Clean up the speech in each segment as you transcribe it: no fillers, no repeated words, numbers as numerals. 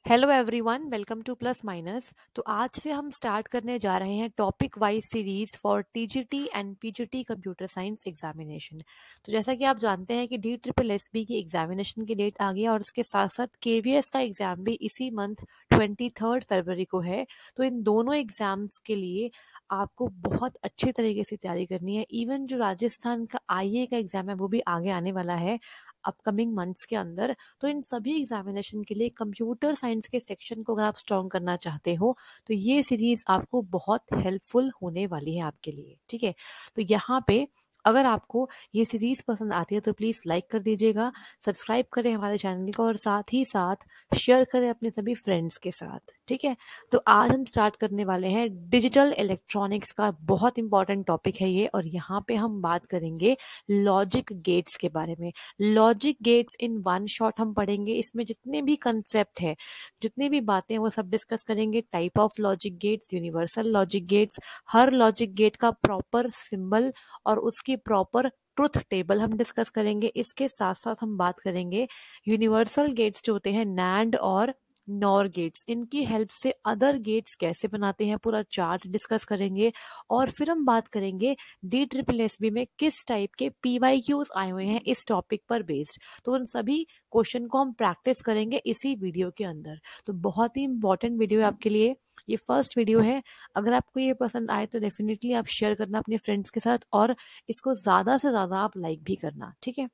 Hello everyone, welcome two plus minus. तो आज से हम स्टार्ट करने जा रहे हैं topic wise series for TGT and PGT computer science examination. तो जैसा कि आप जानते हैं कि DSSB की एग्जामिनेशन की डेट आ गई है और उसके साथ साथ केवीएस का एग्जाम भी इसी मंथ 23 फरवरी को है। तो इन दोनों एग्जाम्स के लिए आपको बहुत अच्छे तरीके से तैयारी करनी है। इवन जो राजस्थान का आईए का एग्जाम है वो भी आगे आने वाला है अपकमिंग मंथ्स के अंदर। तो इन सभी एग्जामिनेशन के लिए कंप्यूटर साइंस के सेक्शन को अगर आप स्ट्रॉन्ग करना चाहते हो तो ये सीरीज आपको बहुत हेल्पफुल होने वाली है आपके लिए। ठीक है, तो यहाँ पे अगर आपको ये सीरीज पसंद आती है तो प्लीज लाइक कर दीजिएगा, सब्सक्राइब करें हमारे चैनल को और साथ ही साथ शेयर करें अपने सभी फ्रेंड्स के साथ। ठीक है, तो आज हम स्टार्ट करने वाले हैं डिजिटल इलेक्ट्रॉनिक्स का। बहुत इंपॉर्टेंट टॉपिक है ये और यहाँ पे हम बात करेंगे लॉजिक गेट्स के बारे में। Logic gates in one shot हम पढ़ेंगे। इसमें जितने भी कंसेप्ट है, जितनी भी बातें हैं वो सब डिस्कस करेंगे। Type of logic gates, universal logic gates, हर लॉजिक गेट का प्रॉपर सिंबल और उसकी प्रॉपर ट्रुथ टेबल हम डिस्कस करेंगे। इसके साथ साथ हम बात करेंगे यूनिवर्सल गेट्स जो होते हैं नैंड और नॉर गेट्स, इनकी हेल्प से अदर गेट्स कैसे बनाते हैं पूरा चार्ट डिस्कस करेंगे। और फिर हम बात करेंगे DSSB में किस टाइप के PYQs आए हुए हैं इस टॉपिक पर बेस्ड। तो उन सभी क्वेश्चन को हम प्रैक्टिस करेंगे इसी वीडियो के अंदर। तो बहुत ही इंपॉर्टेंट वीडियो है आपके लिए, ये फर्स्ट वीडियो है। अगर आपको ये पसंद आए तो डेफिनेटली आप शेयर करना अपने फ्रेंड्स के साथ और इसको ज्यादा से ज्यादा आप लाइक भी करना। ठीक है,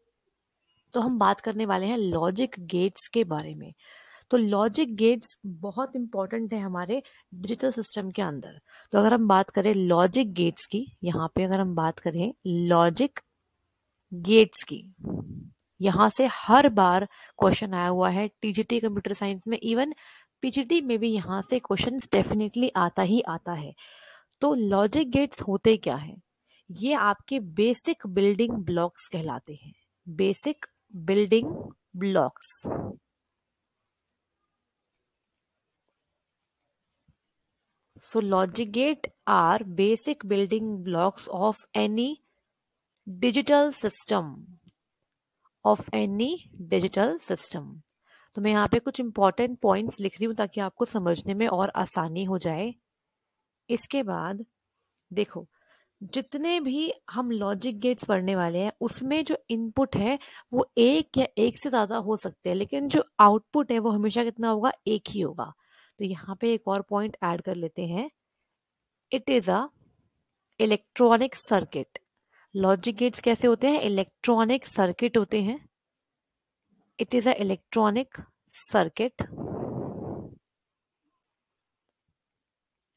तो हम बात करने वाले हैं लॉजिक गेट्स के बारे में। तो लॉजिक गेट्स बहुत इंपॉर्टेंट है हमारे डिजिटल सिस्टम के अंदर। तो अगर हम बात करें लॉजिक गेट्स की, यहाँ पे अगर हम बात करें लॉजिक गेट्स की, यहाँ से हर बार क्वेश्चन आया हुआ है टीजीटी कंप्यूटर साइंस में। इवन पीजीटी में भी यहाँ से क्वेश्चन डेफिनेटली आता ही आता है। तो लॉजिक गेट्स होते क्या है? ये आपके बेसिक बिल्डिंग ब्लॉक्स कहलाते हैं। Basic building blocks. So logic gate are basic building blocks of any digital system, of any digital system। तो मैं यहाँ पे कुछ इंपॉर्टेंट पॉइंट्स लिख रही हूँ ताकि आपको समझने में और आसानी हो जाए। इसके बाद देखो, जितने भी हम लॉजिक गेट्स पढ़ने वाले हैं उसमें जो इनपुट है वो एक या एक से ज्यादा हो सकते हैं, लेकिन जो आउटपुट है वो हमेशा कितना होगा? एक ही होगा। तो यहाँ पे एक और पॉइंट ऐड कर लेते हैं। It is a electronic circuit. Logic gates कैसे होते हैं? इलेक्ट्रॉनिक सर्किट होते हैं। It is a electronic circuit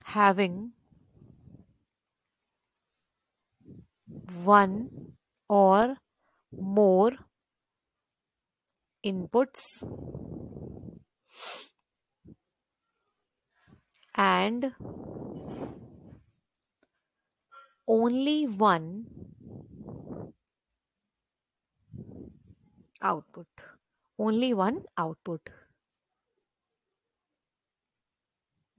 having one और more inputs and only one output, only one output।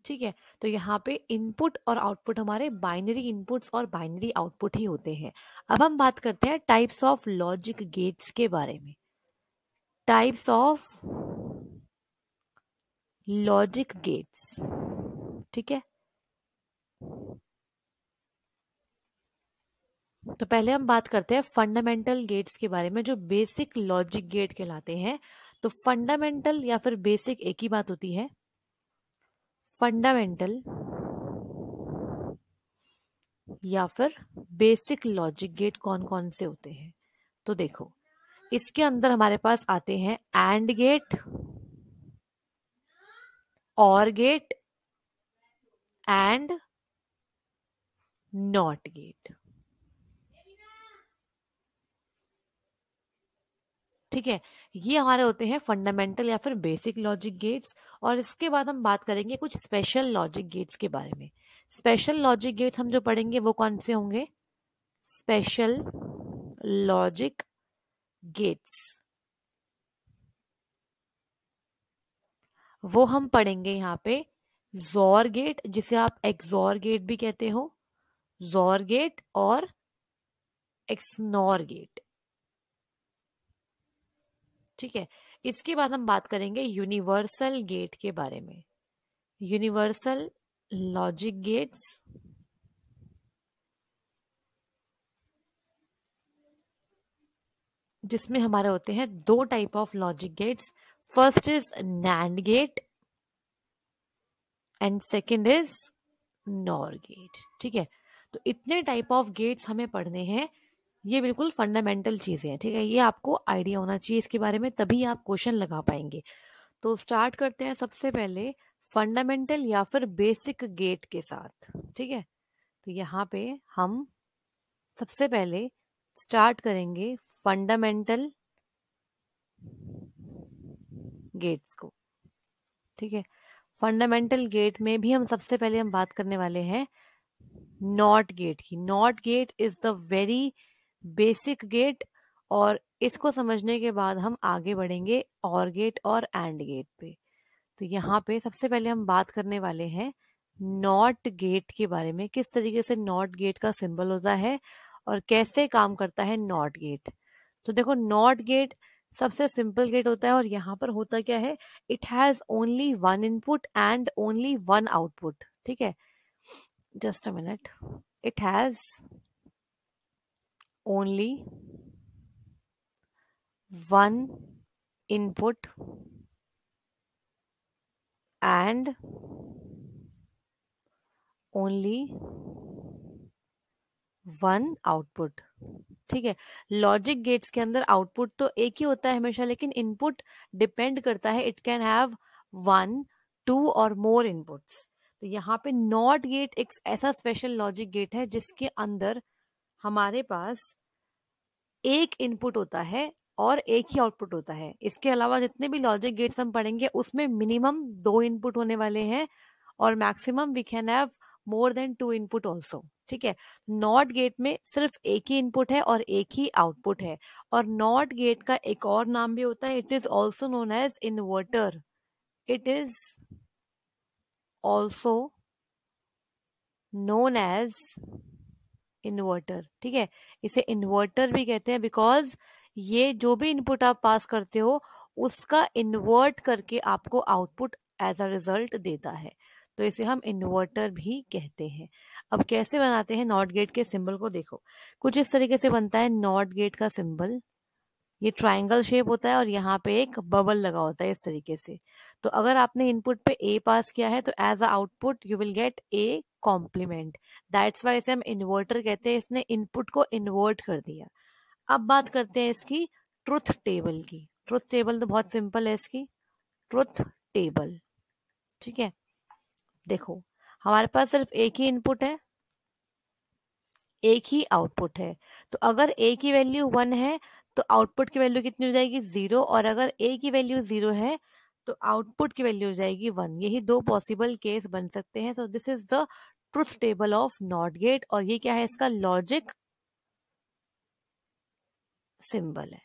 ठीक है, तो यहाँ पे इनपुट और आउटपुट हमारे बाइनरी इनपुट्स और बाइनरी आउटपुट ही होते हैं। अब हम बात करते हैं टाइप्स ऑफ लॉजिक गेट्स के बारे में। Types of logic gets. ठीक है, तो पहले हम बात करते हैं फंडामेंटल गेट्स के बारे में जो बेसिक लॉजिक गेट कहलाते हैं। तो फंडामेंटल या फिर बेसिक एक ही बात होती है। फंडामेंटल या फिर बेसिक लॉजिक गेट कौन कौन से होते हैं? तो देखो, इसके अंदर हमारे पास आते हैं and gate, OR gate and not gate. ठीक है, ये हमारे होते हैं फंडामेंटल या फिर बेसिक लॉजिक गेट्स। और इसके बाद हम बात करेंगे कुछ स्पेशल लॉजिक गेट्स के बारे में। स्पेशल लॉजिक गेट्स हम जो पढ़ेंगे वो कौन से होंगे? स्पेशल लॉजिक गेट्स वो हम पढ़ेंगे यहाँ पे जोर गेट, जिसे आप एक्सोर गेट भी कहते हो, जोर गेट और एक्सनोर गेट। ठीक है, इसके बाद हम बात करेंगे यूनिवर्सल गेट के बारे में। यूनिवर्सल लॉजिक गेट्स, जिसमें हमारे होते हैं दो type of logic gates. First is NAND gate and second is NOR gate. ठीक है, तो इतने टाइप ऑफ गेट्स हमें पढ़ने हैं। ये बिल्कुल फंडामेंटल चीजें हैं। ठीक है, ये आपको आइडिया होना चाहिए इसके बारे में, तभी आप क्वेश्चन लगा पाएंगे। तो स्टार्ट करते हैं सबसे पहले फंडामेंटल या फिर बेसिक गेट के साथ। ठीक है, तो यहाँ पे हम सबसे पहले स्टार्ट करेंगे फंडामेंटल गेट्स को। ठीक है, फंडामेंटल गेट में भी हम सबसे पहले हम बात करने वाले हैं नॉट गेट की। NOT gate is the very basic gate, और इसको समझने के बाद हम आगे बढ़ेंगे और गेट और एंड गेट पे। तो यहाँ पे सबसे पहले हम बात करने वाले हैं नॉट गेट के बारे में, किस तरीके से नॉट गेट का सिंबल होता है और कैसे काम करता है नॉट गेट। तो देखो, नॉट गेट सबसे सिंपल गेट होता है, और यहाँ पर होता क्या है, it has only one input and only one output. ठीक है, just a minute, it has only one input and only one output. ठीक है, लॉजिक गेट्स के अंदर आउटपुट तो एक ही होता है हमेशा, लेकिन इनपुट डिपेंड करता है। It can have one, two or more inputs. तो यहाँ पे नॉट गेट एक ऐसा स्पेशल लॉजिक गेट है जिसके अंदर हमारे पास एक इनपुट होता है और एक ही आउटपुट होता है। इसके अलावा जितने भी लॉजिक गेट्स हम पढ़ेंगे उसमें मिनिमम दो इनपुट होने वाले हैं, और maximum we can have more than two input also. ठीक है, नॉट गेट में सिर्फ एक ही इनपुट है और एक ही आउटपुट है। और नॉट गेट का एक और नाम भी होता है, it is also known as inverter. It is also known as inverter. ठीक है, इसे इन्वर्टर भी कहते हैं बिकॉज ये जो भी इनपुट आप पास करते हो उसका इन्वर्ट करके आपको आउटपुट एज अ रिजल्ट देता है। तो इसे हम इन्वर्टर भी कहते हैं। अब कैसे बनाते हैं नॉट गेट के सिंबल को, देखो कुछ इस तरीके से बनता है नॉट गेट का सिंबल। ये ट्रायंगल शेप होता है और यहाँ पे एक बबल लगा होता है इस तरीके से। तो अगर आपने इनपुट पे ए पास किया है तो as a output you will get a complement. That's why इसे हम इन्वर्टर कहते हैं, इसने इनपुट को इन्वर्ट कर दिया। अब बात करते हैं इसकी ट्रुथ टेबल की। ट्रुथ टेबल तो बहुत सिंपल है इसकी, ट्रुथ टेबल। ठीक है, देखो हमारे पास सिर्फ एक ही इनपुट है, एक ही आउटपुट है। तो अगर ए की वैल्यू 1 है तो आउटपुट की वैल्यू कितनी हो जाएगी, 0। और अगर ए की वैल्यू 0 है तो आउटपुट की वैल्यू हो जाएगी 1। यही दो पॉसिबल केस बन सकते हैं। सो this is the truth table of not gate, और ये क्या है, इसका लॉजिक सिंबल है।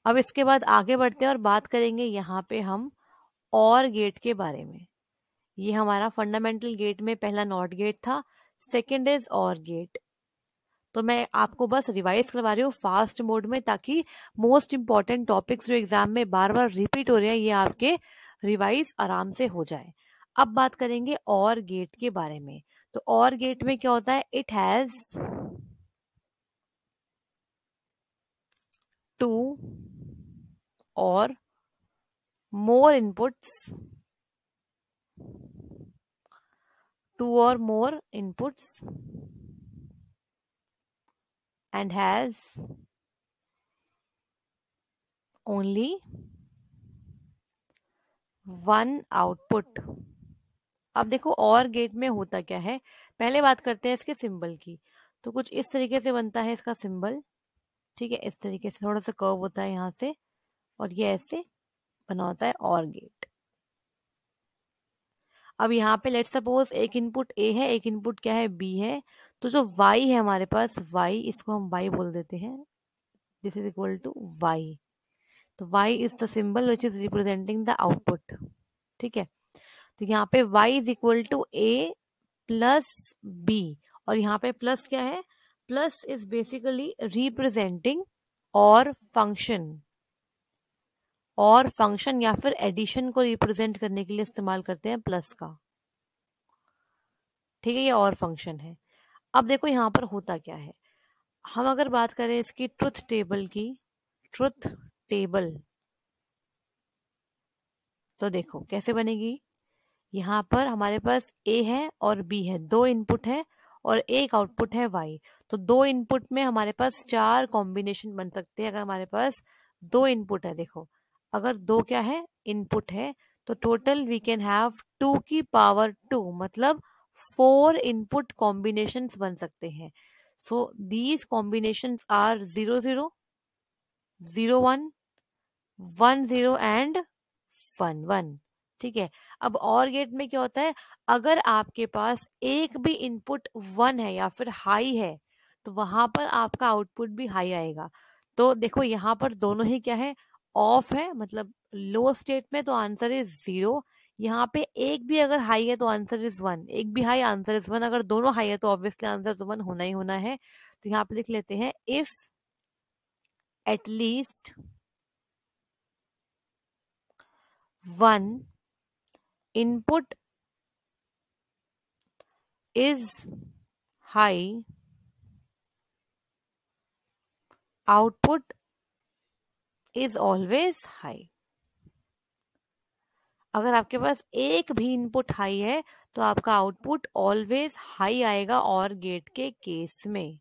अब इसके बाद आगे बढ़ते हैं और बात करेंगे यहाँ पे हम और गेट के बारे में। ये हमारा फंडामेंटल गेट में पहला नॉट गेट था, सेकेंड इज और गेट। तो मैं आपको बस रिवाइज करवा रही हूँ फास्ट मोड में, ताकि मोस्ट इंपॉर्टेंट टॉपिक्स जो एग्जाम में बार बार रिपीट हो रहे हैं ये आपके रिवाइज आराम से हो जाए। अब बात करेंगे और गेट के बारे में। तो और गेट में क्या होता है, it has to or more inputs, to or more inputs and has only one output। अब देखो और गेट में होता क्या है, पहले बात करते हैं इसके सिंबल की। तो कुछ इस तरीके से बनता है इसका सिंबल। ठीक है, इस तरीके से थोड़ा सा कर्व होता है यहाँ से, और ये ऐसे बना होता है और गेट। अब यहाँ पे लेट सपोज एक इनपुट ए है, एक इनपुट क्या है, बी है। तो जो y है हमारे पास, y, इसको हम y बोल देते हैं, this is equal to y। तो y is the symbol which is representing the output. ठीक है, तो यहाँ पे y is equal to a plus b, और यहाँ पे प्लस क्या है, plus is basically representing OR function. OR function या फिर एडिशन को रिप्रेजेंट करने के लिए इस्तेमाल करते हैं प्लस का। ठीक है, ये और फंक्शन है। अब देखो यहाँ पर होता क्या है, हम अगर बात करें इसकी ट्रुथ टेबल की, ट्रुथ टेबल, तो देखो कैसे बनेगी। यहाँ पर हमारे पास ए है और बी है, दो इनपुट है और एक आउटपुट है वाई। तो दो इनपुट में हमारे पास चार कॉम्बिनेशन बन सकते हैं। अगर हमारे पास दो इनपुट है, देखो अगर दो क्या है, इनपुट है, तो टोटल वी कैन हैव 2 की पावर 2, मतलब 4 इनपुट कॉम्बिनेशंस बन सकते हैं। So these combinations are 0 0, 0 1, 1 0 and 1 1। ठीक है, अब और गेट में क्या होता है, अगर आपके पास एक भी इनपुट 1 है या फिर हाई है, तो वहां पर आपका आउटपुट भी हाई आएगा। तो देखो यहाँ पर दोनों ही क्या है, ऑफ है, मतलब लो स्टेट में, तो आंसर इज 0। यहाँ पे एक भी अगर हाई है तो आंसर इज 1, एक भी हाई आंसर इज 1, अगर दोनों हाई है तो ऑब्वियसली आंसर तो 1 होना ही होना है। तो यहाँ पे लिख लेते हैं if at least 1 input is high, output is always high। अगर आपके पास एक भी इनपुट हाई है तो आपका आउटपुट ऑलवेज हाई आएगा और गेट के केस में।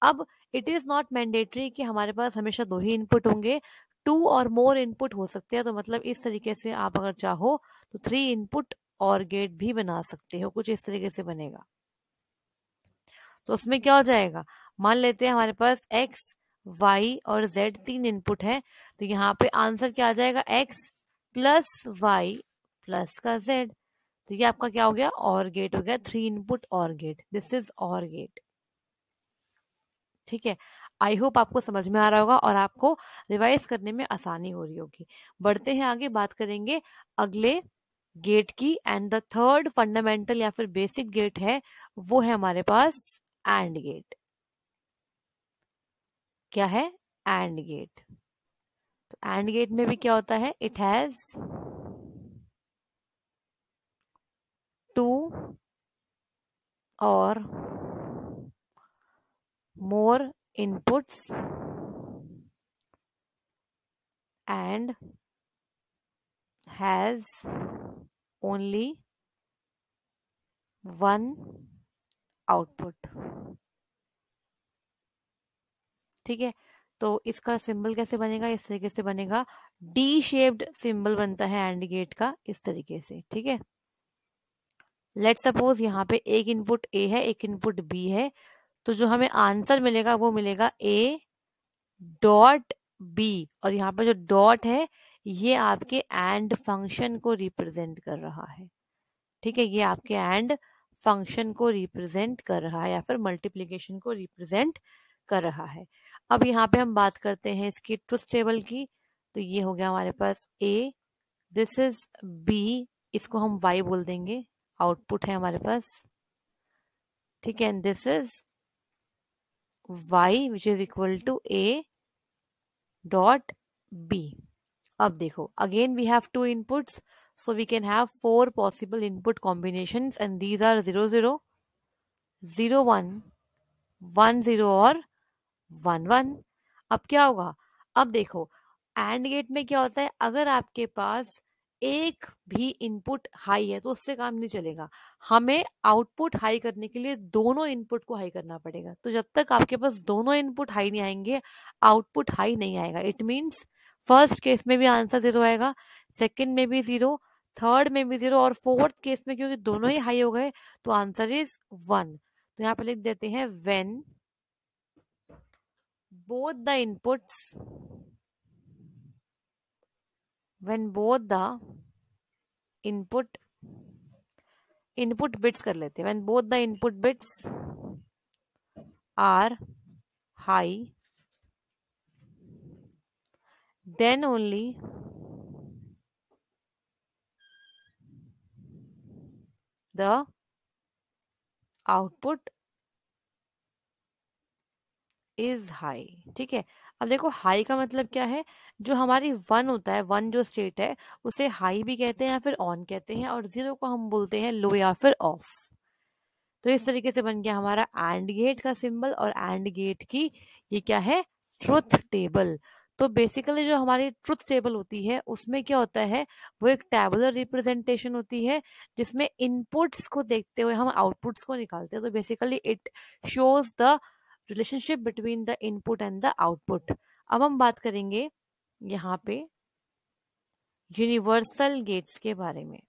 अब इट इज नॉट मैंडेटरी कि हमारे पास हमेशा दो ही इनपुट होंगे, 2 और मोर इनपुट हो सकते हैं। तो मतलब इस तरीके से आप अगर चाहो तो 3 इनपुट और गेट भी बना सकते हो, कुछ इस तरीके से बनेगा। तो उसमें क्या हो जाएगा, मान लेते हैं हमारे पास x, y और z तीन इनपुट है, तो यहाँ पे आंसर क्या आ जाएगा, x प्लस वाई प्लस का z। तो ये आपका क्या हो गया, और गेट हो गया, 3 इनपुट और गेट, दिस इज और गेट। ठीक है, आई होप आपको समझ में आ रहा होगा और आपको रिवाइज करने में आसानी हो रही होगी। बढ़ते हैं आगे, बात करेंगे अगले गेट की। एंड द थर्ड फंडामेंटल या फिर बेसिक गेट है, वो है हमारे पास एंड गेट। क्या है, एंड गेट। तो एंड गेट में भी क्या होता है, इट हैज 2 और more inputs and has only 1 output. ठीक है, तो इसका सिंबल कैसे बनेगा, इस तरीके से बनेगा, डी शेप्ड सिंबल बनता है एंड गेट का, इस तरीके से। ठीक है, लेट सपोज यहाँ पे एक इनपुट ए है, एक इनपुट बी है, तो जो हमें आंसर मिलेगा वो मिलेगा ए डॉट बी, और यहाँ पे जो डॉट है ये आपके एंड फंक्शन को रिप्रेजेंट कर रहा है। ठीक है, ये आपके एंड फंक्शन को रिप्रेजेंट कर रहा है या फिर मल्टीप्लीकेशन को रिप्रेजेंट कर रहा है। अब यहाँ पे हम बात करते हैं इसकी ट्रुथ टेबल की। तो ये हो गया हमारे पास ए, दिस इज बी, इसको हम वाई बोल देंगे, आउटपुट है हमारे पास। ठीक है, and this is Y which is equal to A dot B. अब देखो, again we have two inputs, so we can have 4 possible input combinations and these are 0 0, 0 1, 1 0 और 1 1। अब क्या होगा, अब देखो एंड गेट में क्या होता है, अगर आपके पास एक भी इनपुट हाई है तो उससे काम नहीं चलेगा, हमें आउटपुट हाई करने के लिए दोनों इनपुट को हाई करना पड़ेगा। तो जब तक आपके पास दोनों इनपुट हाई नहीं आएंगे, आउटपुट हाई नहीं आएगा। इट मीन्स फर्स्ट केस में भी आंसर 0 आएगा, सेकंड में भी 0, थर्ड में भी 0 और फोर्थ केस में क्योंकि दोनों ही हाई हो गए तो आंसर इज 1। तो यहाँ पे लिख देते हैं when both the inputs when both the input bits कर लेते हैं, when both the input bits are high then only the output is high। ठीक है, अब देखो हाई का मतलब क्या है, जो हमारी वन होता है, वन जो स्टेट है उसे हाई भी कहते हैं या फिर ऑन कहते हैं, और जीरो को हम बोलते हैं लो या फिर ऑफ। तो इस तरीके से बन गया हमारा एंड गेट का सिंबल, और एंड गेट की ये क्या है, ट्रुथ टेबल। तो बेसिकली जो हमारी ट्रुथ टेबल होती है उसमें क्या होता है, वो एक टेबुलर रिप्रेजेंटेशन होती है जिसमें इनपुट्स को देखते हुए हम आउटपुट्स को निकालते हैं। तो basically it shows the relationship between the input and the output. अब हम बात करेंगे यहाँ पे यूनिवर्सल गेट्स के बारे में।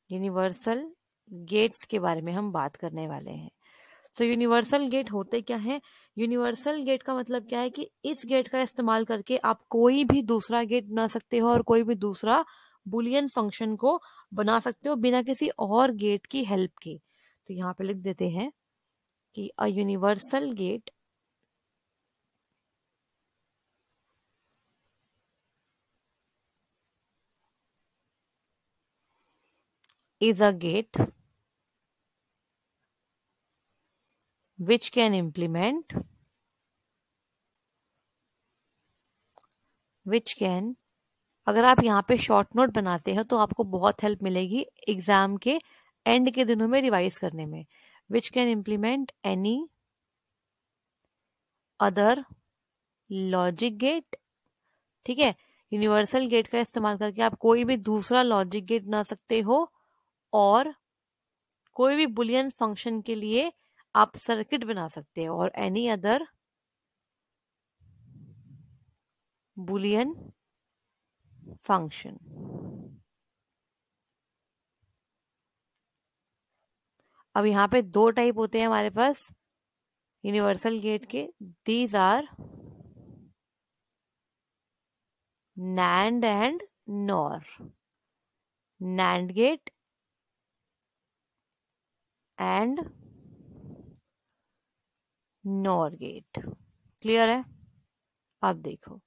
यूनिवर्सल गेट्स के बारे में हम बात करने वाले हैं। तो यूनिवर्सल गेट होते क्या है, यूनिवर्सल गेट का मतलब क्या है कि इस गेट का इस्तेमाल करके आप कोई भी दूसरा गेट बना सकते हो और कोई भी दूसरा बुलियन फंक्शन को बना सकते हो बिना किसी और गेट की हेल्प के। तो यहाँ पे लिख देते हैं कि a universal gate is a gate which can implement which can, अगर आप यहाँ पे शॉर्ट नोट बनाते हैं तो आपको बहुत हेल्प मिलेगी एग्जाम के एंड के दिनों में रिवाइज करने में। Which can implement any other logic gate. ठीक है, यूनिवर्सल गेट का इस्तेमाल करके आप कोई भी दूसरा लॉजिक गेट बना सकते हो, और कोई भी बुलियन फंक्शन के लिए आप सर्किट बना सकते हो, और एनी अदर बुलियन फंक्शन। अब यहाँ पे दो टाइप होते हैं हमारे पास यूनिवर्सल गेट के। These are NAND and NOR, NAND gate and NOR gate। Clear है? अब देखो,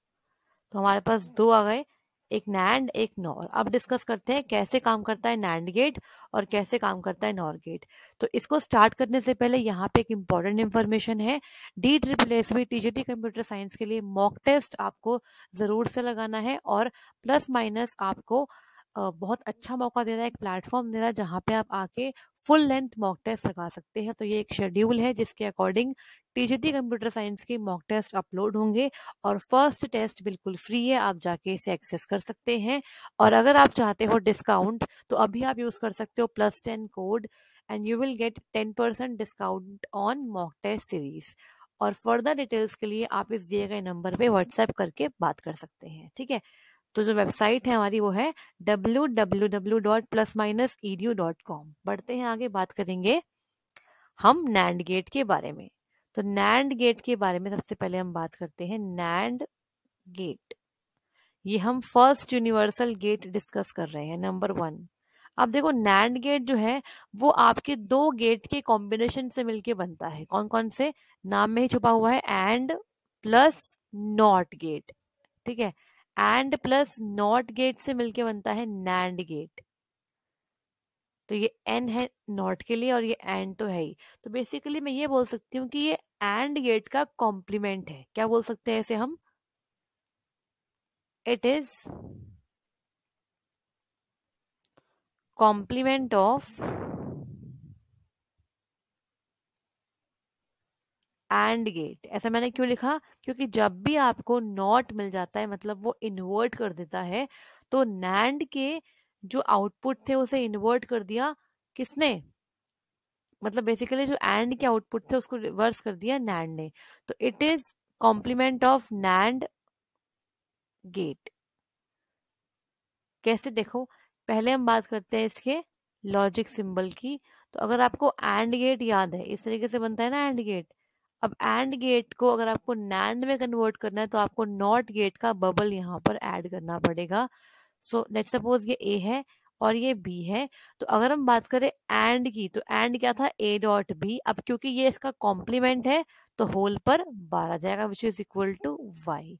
तो हमारे पास दो आ गए, एक NAND एक NOR। अब डिस्कस करते हैं कैसे काम करता है NAND गेट और कैसे काम करता है NOR गेट। तो इसको स्टार्ट करने से पहले यहाँ पे एक इम्पॉर्टेंट इन्फॉर्मेशन है। DSSB TGT कंप्यूटर साइंस के लिए मॉक टेस्ट आपको जरूर से लगाना है, और प्लस माइनस आपको बहुत अच्छा मौका दे रहा है, एक प्लेटफॉर्म दे रहा है जहाँ पे आप आके फुल लेंथ मॉक टेस्ट लगा सकते हैं। तो ये एक शेड्यूल है जिसके अकॉर्डिंग TGT कंप्यूटर साइंस के मॉक टेस्ट अपलोड होंगे, और फर्स्ट टेस्ट बिल्कुल फ्री है, आप जाके इसे एक्सेस कर सकते हैं। और अगर आप चाहते हो डिस्काउंट तो अभी आप यूज कर सकते हो +10 code, and you will get 10% discount on mock test series. और फर्दर डिटेल्स के लिए आप इस दिए गए नंबर पे व्हाट्सएप करके बात कर सकते हैं। ठीक है, तो जो वेबसाइट है हमारी वो है www.plusminusedu.com। बढ़ते हैं आगे, बात करेंगे हम नैंड गेट के बारे में। तो नैंड गेट के बारे में सबसे पहले हम बात करते हैं नैंड गेट। ये हम फर्स्ट यूनिवर्सल गेट डिस्कस कर रहे हैं, नंबर 1। अब देखो नैंड गेट जो है वो आपके दो गेट के कॉम्बिनेशन से मिलके बनता है। कौन कौन से, नाम में ही छुपा हुआ है, एंड प्लस नॉट गेट। ठीक है, एंड प्लस नॉट गेट से मिलके बनता है नैंड गेट। तो ये एन है नॉट के लिए और ये एंड तो है ही। तो बेसिकली मैं ये बोल सकती हूँ कि ये एंड गेट का कॉम्प्लीमेंट है। क्या बोल सकते हैं इसे हम, it is complement of AND gate. ऐसा मैंने क्यों लिखा, क्योंकि जब भी आपको नॉट मिल जाता है मतलब वो इन्वर्ट कर देता है, तो नैंड के जो आउटपुट थे उसे इन्वर्ट कर दिया किसने, मतलब बेसिकली जो एंड के आउटपुट थे उसको रिवर्स कर दिया नैंड ने। तो it is complement of NAND gate. कैसे, देखो पहले हम बात करते हैं इसके लॉजिक सिंबल की। तो अगर आपको एंड गेट याद है, इस तरीके से बनता है ना एंड गेट। अब एंड गेट को अगर आपको नैंड में कन्वर्ट करना है तो आपको नॉट गेट का बबल यहाँ पर ऐड करना पड़ेगा। सो लेट्स सपोज ये ए है और ये बी है। तो अगर हम बात करें एंड की, तो एंड क्या था, ए डॉट बी। अब क्योंकि ये इसका कॉम्प्लीमेंट है तो होल पर बार आ जाएगा, which is equal to Y.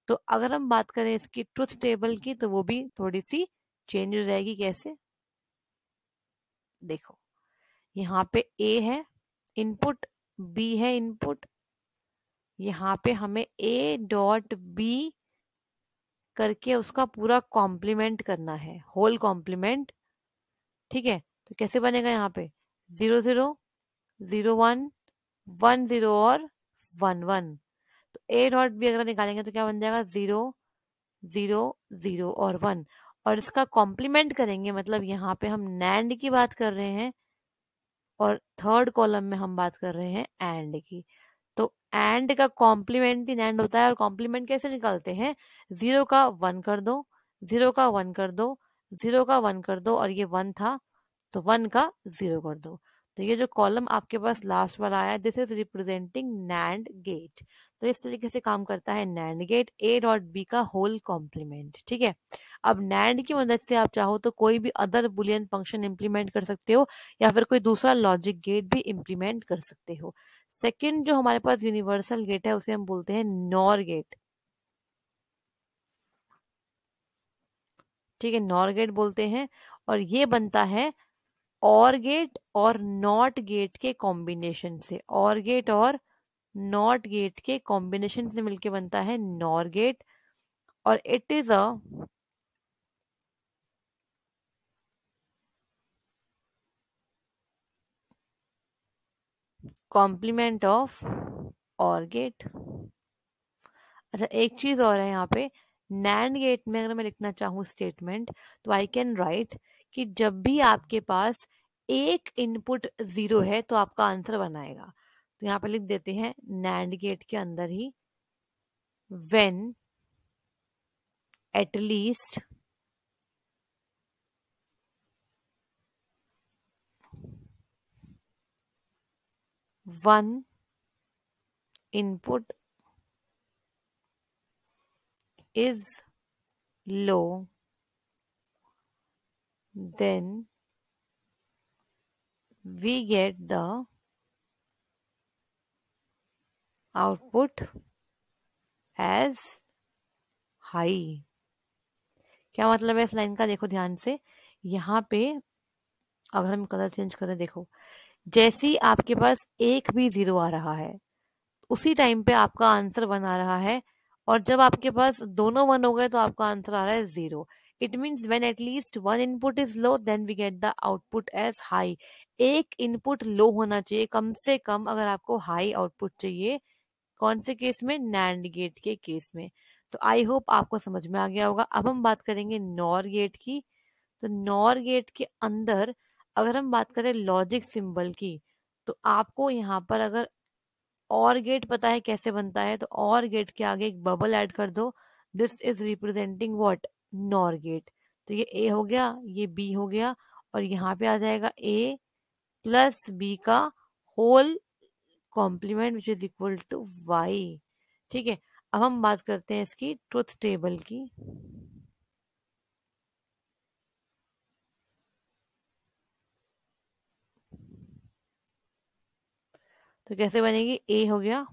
तो अगर हम बात करें इसकी ट्रुथ टेबल की तो वो भी थोड़ी सी चेंज हो जाएगी। कैसे, देखो यहाँ पे ए है इनपुट, बी है इनपुट, यहाँ पे हमें ए डॉट बी करके उसका पूरा कॉम्प्लीमेंट करना है, होल कॉम्प्लीमेंट। ठीक है, तो कैसे बनेगा यहाँ पे 0 0 0 1 1 0 और 1 1। तो ए डॉट बी अगर निकालेंगे तो क्या बन जाएगा 0 0 0 और 1। और इसका कॉम्प्लीमेंट करेंगे, मतलब यहाँ पे हम नैंड की बात कर रहे हैं और थर्ड कॉलम में हम बात कर रहे हैं एंड की। तो एंड का कॉम्प्लीमेंट ही एंड होता है। और कॉम्प्लीमेंट कैसे निकालते हैं, 0 का 1 कर दो, 0 का 1 कर दो, 0 का 1 कर दो, और ये 1 था तो 1 का 0 कर दो। तो ये जो कॉलम आपके पास लास्ट वाला आया, this is representing NAND gate. तो इस तरीके से काम करता है NAND gate, A dot B का होल कॉम्प्लीमेंट। ठीक है, अब नैंड की मदद से आप चाहो तो कोई भी अदर बुलियन फंक्शन इंप्लीमेंट कर सकते हो, या फिर कोई दूसरा लॉजिक गेट भी इंप्लीमेंट कर सकते हो। सेकंड जो हमारे पास यूनिवर्सल गेट है उसे हम बोलते हैं नॉर गेट। ठीक है, नॉर गेट बोलते हैं, और ये बनता है और गेट और नॉट गेट के कॉम्बिनेशन से। और गेट और नॉट गेट के कॉम्बिनेशन से मिलके बनता है नॉर गेट, और it is a compliment of और गेट। अच्छा, एक चीज और है यहाँ पे, नैंड गेट में अगर मैं लिखना चाहूँ स्टेटमेंट, तो आई कैन राइट कि जब भी आपके पास एक इनपुट 0 है तो आपका आंसर बनाएगा। तो यहाँ पे लिख देते हैं नैंड गेट के अंदर ही, when at least one input is low, then we get the output as high। क्या मतलब है इस लाइन का, देखो ध्यान से। यहाँ पे अगर हम कलर चेंज करें, देखो जैसे ही आपके पास एक भी 0 आ रहा है उसी टाइम पे आपका आंसर बना रहा है, और जब आपके पास दोनों 1 हो गए तो आपका आंसर आ रहा है 0। It means when at least one input is low then we get the output as high. एक इनपुट लो होना चाहिए कम से कम अगर आपको हाई आउटपुट चाहिए। कौन से केस में, नैंड गेट के केस में। तो आई होप आपको समझ में आ गया होगा। अब हम बात करेंगे नॉर गेट की। तो नॉर गेट के अंदर अगर हम बात करें लॉजिक सिंबल की, तो आपको यहाँ पर अगर और गेट पता है कैसे बनता है, तो और गेट के आगे एक बबल ऐड कर दो। This is representing what, NOR gate. तो ये ए हो गया, ये बी हो गया, और यहाँ पे आ जाएगा ए प्लस बी का whole complement which is equal to Y. ठीक है, अब हम बात करते हैं इसकी ट्रुथ टेबल की। तो कैसे बनेगी, ए हो गया,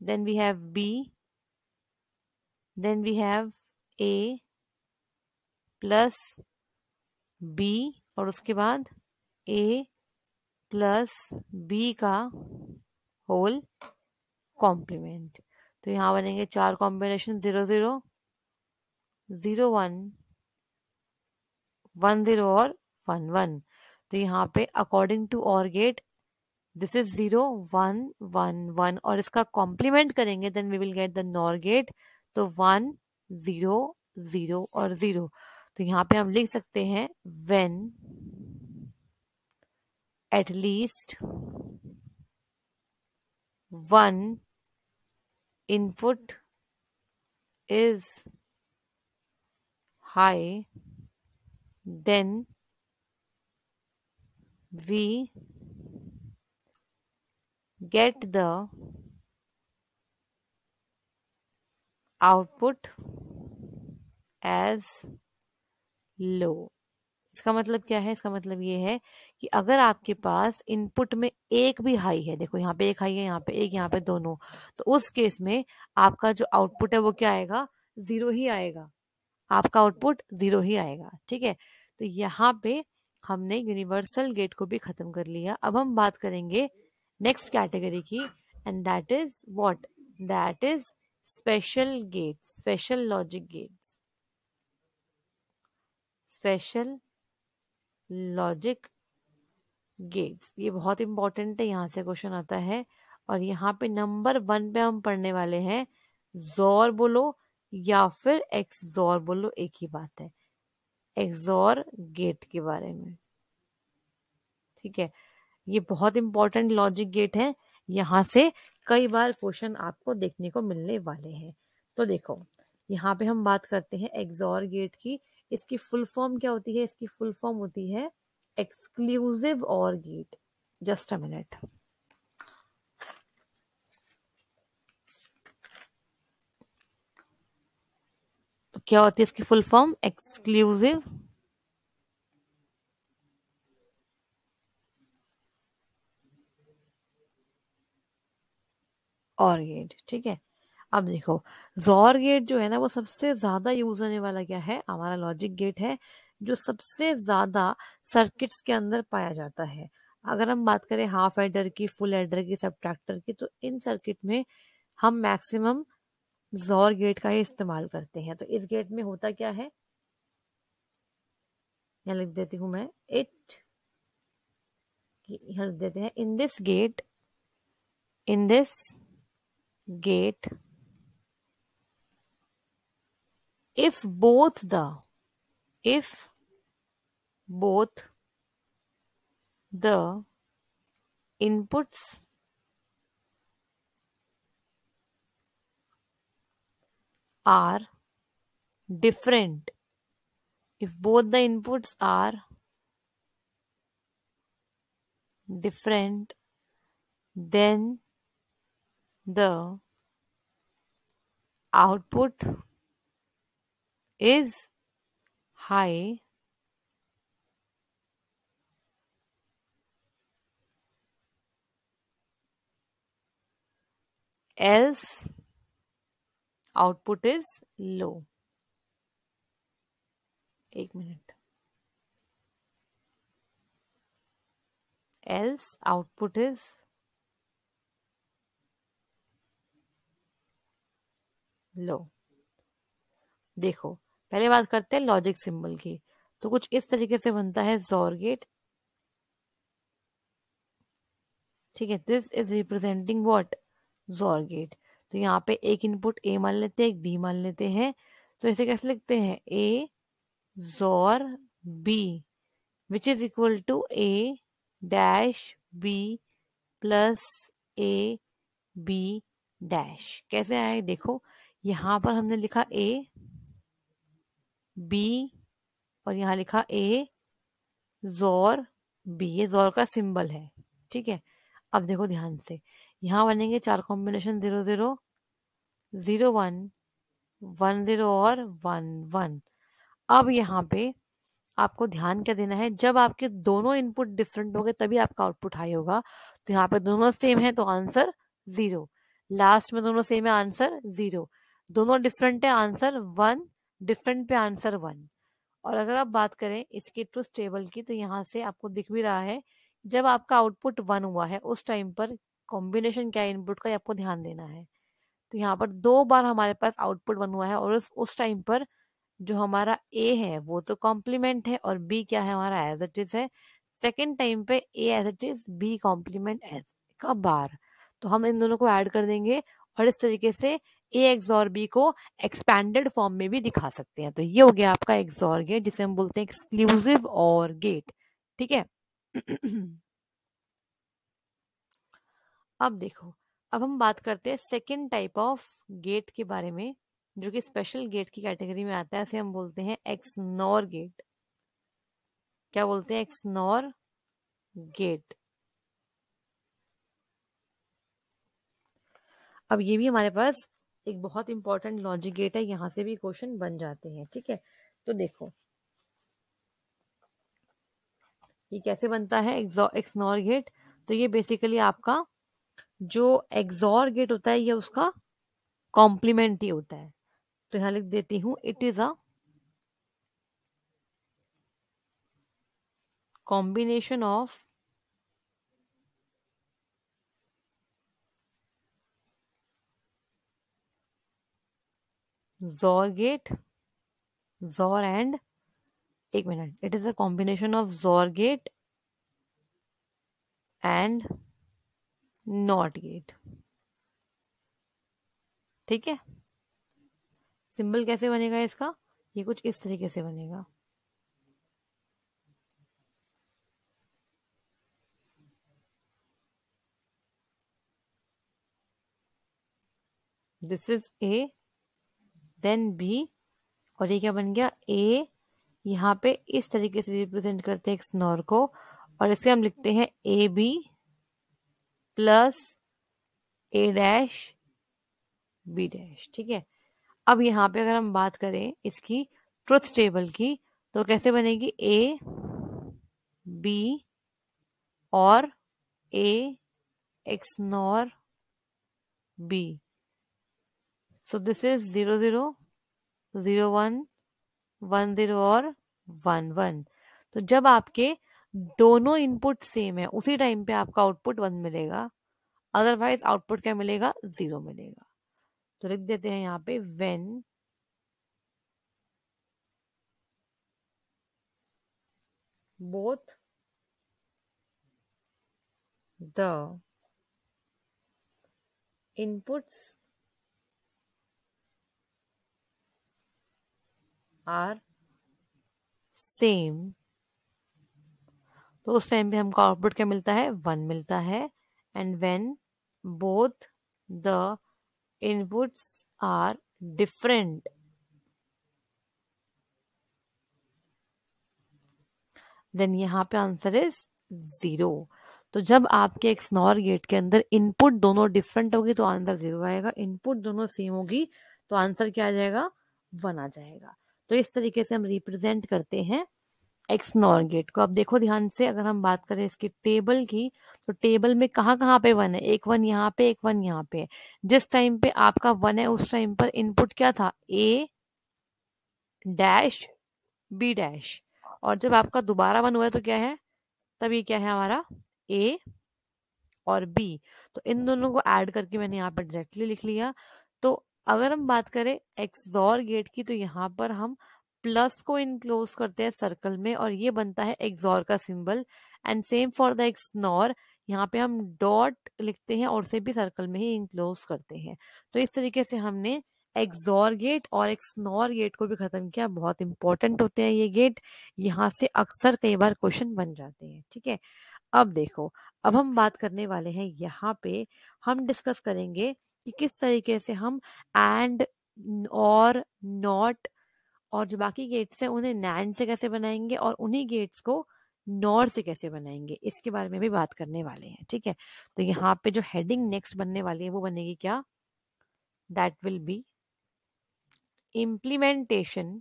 then we have B, then we have A plus B, और उसके बाद ए प्लस बी का होल कॉम्प्लीमेंट। तो यहाँ बनेंगे 4 कॉम्बिनेशन, 0 0 0 1 1 0 और 1 1। तो यहाँ पे according to OR gate this is 0 1 1 1, और इसका कॉम्प्लीमेंट करेंगे then we will get the NOR gate. तो 1 0 0 और 0। तो यहाँ पे हम लिख सकते हैं when at least one input is high, then we get the output as low। इसका मतलब क्या है, इसका मतलब ये है कि अगर आपके पास इनपुट में एक भी हाई है, देखो यहाँ पे एक हाई है, यहाँ पे एक, यहाँ पे दोनों, तो उस केस में आपका जो आउटपुट है वो क्या आएगा, 0 ही आएगा। आपका आउटपुट 0 ही आएगा। ठीक है, तो यहाँ पे हमने यूनिवर्सल गेट को भी खत्म कर लिया। अब हम बात करेंगे नेक्स्ट कैटेगरी की, and that is what? That is special gates, special logic gates, special logic gates. ये बहुत इंपॉर्टेंट है, यहाँ से क्वेश्चन आता है। और यहाँ पे नंबर 1 पे हम पढ़ने वाले हैं जोर बोलो या फिर एक्सोर बोलो, एक ही बात है, एक्सोर गेट के बारे में। ठीक है, ये बहुत इंपॉर्टेंट लॉजिक गेट है, यहाँ से कई बार क्वेश्चन आपको देखने को मिलने वाले हैं। तो देखो, यहाँ पे हम बात करते हैं एक्सोर गेट की। इसकी फुल फॉर्म क्या होती है? इसकी फुल फॉर्म होती है एक्सक्लूसिव और गेट। Just a minute. क्या होती है इसकी फुल फॉर्म? एक्सक्लूसिव और गेट। ठीक है, अब देखो, जोर गेट जो है ना, वो सबसे ज्यादा यूज होने वाला क्या है? हमारा लॉजिक गेट है, जो सबसे ज्यादा सर्किट्स के अंदर पाया जाता है। अगर हम बात करें हाफ एडर की, फुल एडर की, सबट्रैक्टर की, तो इन सर्किट में हम मैक्सिमम जोर गेट का ही इस्तेमाल करते हैं। तो इस गेट में होता क्या है, यहाँ लिख देती हूं मैं, यहाँ लिख देते हैं, in this gate if both the inputs are different, if both the inputs are different, then the output is high, else output is low। एक minute, else output is low। देखो, पहले बात करते हैं लॉजिक सिंबल की। तो कुछ इस तरीके से बनता है जोर गेट। ठीक है, दिस इज रिप्रेजेंटिंग व्हाट? जोर गेट। तो यहाँ पे एक इनपुट ए मान लेते हैं, एक बी मान लेते हैं। तो इसे कैसे लिखते हैं? A XOR B, which is equal to A dash B plus A B dash. कैसे आए देखो, यहाँ पर हमने लिखा ए बी और यहाँ लिखा ए जोर बी, ये जोर का सिंबल है। ठीक है, अब देखो ध्यान से, यहाँ बनेंगे 4 कॉम्बिनेशन, 0 0 0 1 1 0 और 1 1। अब यहाँ पे आपको ध्यान क्या देना है, जब आपके दोनों इनपुट डिफरेंट होंगे तभी आपका आउटपुट हाई होगा। तो यहाँ पे दोनों सेम है तो आंसर 0, लास्ट में दोनों सेम है आंसर 0, दोनों डिफरेंट है आंसर 1, डिफरेंट पे आंसर 1। और अगर आप बात करें इसके ट्रुथ टेबल की, तो यहाँ से आपको दिख भी रहा है, जब आपका आउटपुट 1 हुआ है उस टाइम पर कॉम्बिनेशन क्या है इनपुट का, आपको ध्यान देना है। तो यहाँ पर 2 बार हमारे पास आउटपुट 1 हुआ है, और उस टाइम पर जो हमारा ए है वो तो कॉम्प्लीमेंट है और बी क्या है हमारा, एज इट इज है। सेकेंड टाइम पे A as it is, B complement as का बार। तो हम इन दोनों को ऐड कर देंगे और इस तरीके से ए एक्सॉर बी को एक्सपैंडेड फॉर्म में भी दिखा सकते हैं। तो ये हो गया आपका एक्सॉर गेट, जिसे हम बोलते हैं एक्सक्लूसिव और गेट। ठीक है। अब देखो, अब हम बात करते हैं सेकेंड टाइप ऑफ गेट के बारे में, जो कि स्पेशल गेट की कैटेगरी में आता है। इसे हम बोलते हैं एक्सनॉर गेट। क्या बोलते हैं? XNOR gate. अब ये भी हमारे पास एक बहुत इंपॉर्टेंट लॉजिक गेट है, यहां से भी क्वेश्चन बन जाते हैं। ठीक है, तो देखो ये कैसे बनता है एक्सनॉर गेट। तो ये बेसिकली आपका जो एक्सॉर गेट होता है, ये उसका कॉम्प्लीमेंट ही होता है। तो यहां लिख देती हूं, it is a combination of XOR gate, XOR and, एक मिनट, it is a combination of XOR gate and not gate. ठीक है, सिंबल कैसे बनेगा इसका, ये कुछ इस तरीके से बनेगा। This is A, then B, और ये क्या बन गया, ए। यहाँ पे इस तरीके से रिप्रेजेंट करते हैं XNOR को, और इसे हम लिखते हैं A B plus A dash B dash. ठीक है, अब यहाँ पे अगर हम बात करें इसकी ट्रुथ टेबल की, तो कैसे बनेगी, ए बी और A XNOR B. So this is 0 0 0 1 1 0 और 1 1। तो जब आपके दोनों इनपुट सेम है उसी टाइम पे आपका आउटपुट 1 मिलेगा, अदरवाइज आउटपुट क्या मिलेगा, 0 मिलेगा। तो लिख देते हैं यहाँ पे when both the inputs are same, तो उस टाइम पे हमको आउटपुट क्या मिलता है, 1 मिलता है। And when both the inputs are different, देन यहाँ पे आंसर इज 0। तो जब आपके XNOR गेट के अंदर इनपुट दोनों डिफरेंट होगी तो आंसर 0 आएगा, इनपुट दोनों सेम होगी तो आंसर क्या आ जाएगा, 1 आ जाएगा। तो इस तरीके से हम रिप्रेजेंट करते हैं XNOR गेट को। अब देखो ध्यान से, अगर हम बात करें इसकी टेबल की, तो टेबल में कहाँ कहाँ पे 1 है, एक 1 यहाँ पे, एक 1 यहाँ पे। जिस टाइम पे आपका 1 है उस टाइम पर इनपुट क्या था, ए डैश बी डैश, और जब आपका दोबारा 1 हुआ है तो क्या है, तब ये क्या है हमारा, ए और बी। तो इन दोनों को ऐड करके मैंने यहाँ पर डायरेक्टली लिख लिया। तो अगर हम बात करें XOR गेट की, तो यहाँ पर हम प्लस को इनक्लोज करते हैं सर्कल में और ये बनता है XOR का symbol. And same for the XNOR, यहाँ पे हम डॉट लिखते हैं और उसे भी सर्कल में ही इनक्लोज करते हैं। तो इस तरीके से हमने XOR गेट और XNOR गेट को भी खत्म किया। बहुत इंपॉर्टेंट होते हैं ये गेट, यहाँ से अक्सर कई बार क्वेश्चन बन जाते हैं। ठीक है, अब देखो, अब हम बात करने वाले हैं यहाँ पे, हम डिस्कस करेंगे कि किस तरीके से हम एंड और नॉट और जो बाकी गेट्स हैं उन्हें नैंड से कैसे बनाएंगे और उन्हीं गेट्स को नॉर से कैसे बनाएंगे, इसके बारे में भी बात करने वाले हैं। ठीक है, तो यहाँ पे जो हेडिंग नेक्स्ट बनने वाली है वो बनेगी क्या, that will be implementation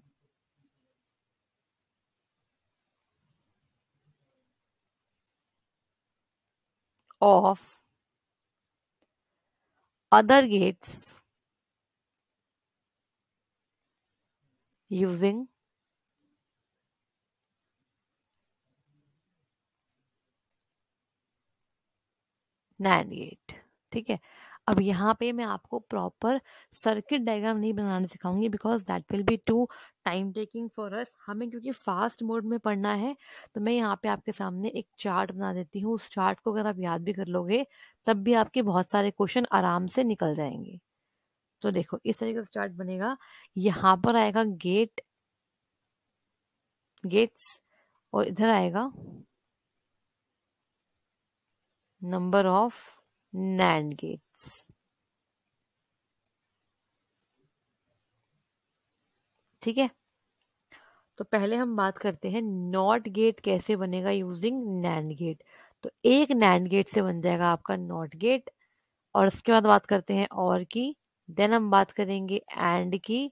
of other gates using NAND gate. ठीक है, अब यहाँ पे मैं आपको प्रॉपर सर्किट डायग्राम नहीं बनाने सिखाऊंगी because that will be too time taking for us. हमें क्योंकि फास्ट मोड में पढ़ना है तो मैं यहाँ पे आपके सामने एक चार्ट बना देती हूँ। उस चार्ट को अगर आप याद भी कर लोगे तब भी आपके बहुत सारे क्वेश्चन आराम से निकल जाएंगे। तो देखो इस तरीके से चार्ट बनेगा, यहाँ पर आएगा गेट्स और इधर आएगा नंबर ऑफ NAND गेट्स। ठीक है, तो पहले हम बात करते हैं नॉट गेट कैसे बनेगा यूजिंग नैंड गेट। तो एक नैंड गेट से बन जाएगा आपका नॉट गेट, और उसके बाद बात करते हैं और की, देन हम बात करेंगे एंड की,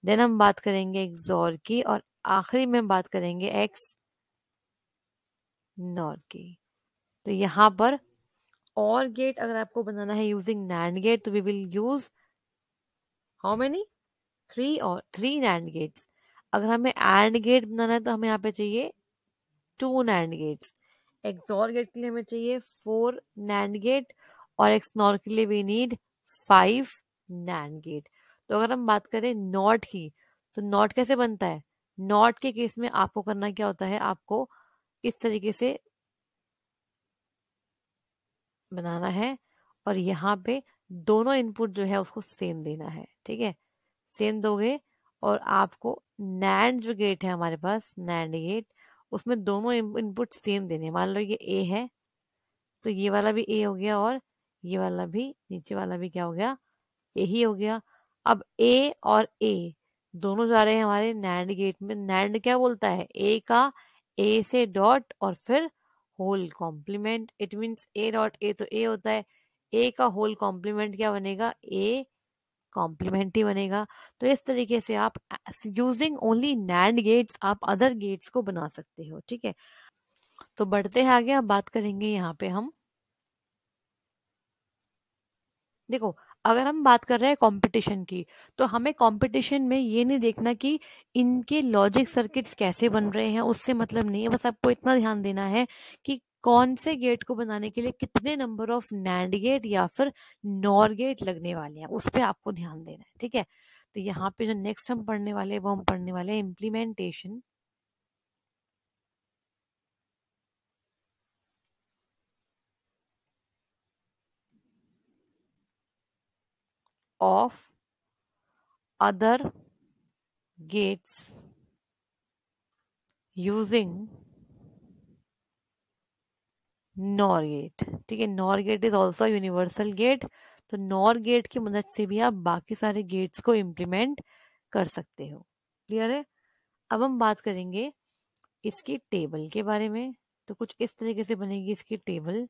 देन हम बात करेंगे XOR की, और आखिरी में हम बात करेंगे एक्स नॉर की। तो यहाँ पर और गेट अगर आपको बनाना है यूजिंग नैंड गेट तो we will use how many, 3 NAND gates. अगर हमें एंड गेट बनाना है तो हमें यहाँ पे चाहिए 2 NAND गेट्स। XOR गेट के लिए हमें चाहिए 4 NAND गेट और XNOR के लिए वी नीड 5 NAND गेट। तो अगर हम बात करें नॉट की, तो नॉट कैसे बनता है? नॉट के केस में आपको करना क्या होता है, आपको इस तरीके से बनाना है और यहाँ पे दोनों इनपुट जो है उसको सेम देना है, ठीक है। सेम दोगे और आपको नैंड जो गेट है हमारे पास, नैंड गेट, उसमें दोनों इनपुट सेम देने। मान लो ये ए है तो ये वाला भी ए हो गया और ये वाला भी, नीचे वाला भी क्या हो गया, ए ही हो गया। अब ए और ए दोनों जा रहे हैं हमारे नैंड गेट में। नैंड क्या बोलता है, ए का ए से डॉट और फिर whole complement. It means A dot A तो ए होता है, ए का होल कॉम्प्लीमेंट क्या बनेगा, ए कॉम्प्लीमेंट ही बनेगा। तो इस तरीके से आप यूजिंग ओनली नैंड गेट्स आप अदर गेट्स को बना सकते हो, ठीक है। तो बढ़ते हैं आगे, अब बात करेंगे यहाँ पे हम, देखो अगर हम बात कर रहे हैं कंपटीशन की, तो हमें कंपटीशन में ये नहीं देखना कि इनके लॉजिक सर्किट्स कैसे बन रहे हैं, उससे मतलब नहीं है। बस आपको इतना ध्यान देना है कि कौन से गेट को बनाने के लिए कितने नंबर ऑफ नैंड गेट या फिर नॉर गेट लगने वाले हैं, उस पर आपको ध्यान देना है, ठीक है। तो यहाँ पे जो नेक्स्ट हम पढ़ने वाले हैं वो हम पढ़ने वाले हैं implementation of other gates using NOR gate, ठीक है। NOR gate is also universal gate. तो नॉर गेट की मदद से भी आप बाकी सारे गेट्स को इम्प्लीमेंट कर सकते हो। क्लियर है? अब हम बात करेंगे इसकी टेबल के बारे में। तो कुछ इस तरीके से बनेगी इसकी टेबल।